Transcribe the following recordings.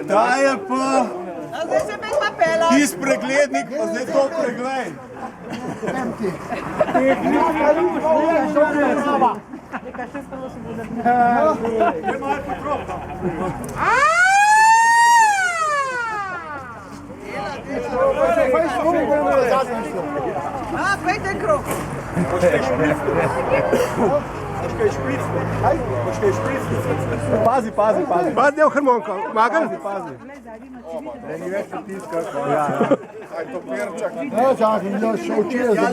Ta je pa Zdaj se me pa pela. tisti preglednik, pa zdaj to preglej. Pejte krog. Pazi, pazi, pazi. Pazi, del harmonika. Magal? Pazi. Ni več pritiska. Aj to perčak. Ja, čakaj, da še učil za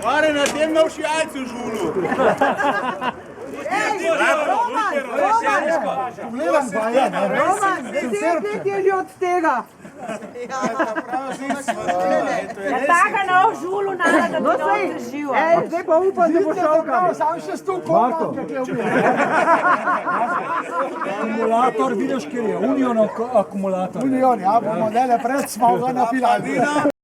Mare, na tem novši jajcu žulu. Gledam pa je, ne? Roman, 10 let je od tega. Taka na žulu nada, da bi noče živo. Zdaj pa upam, da bo šel kam. Sam še stuko. Akumulator, vidiš, kjer je Union akumulator. Union, ja, bomo dele pred smo ga napilali.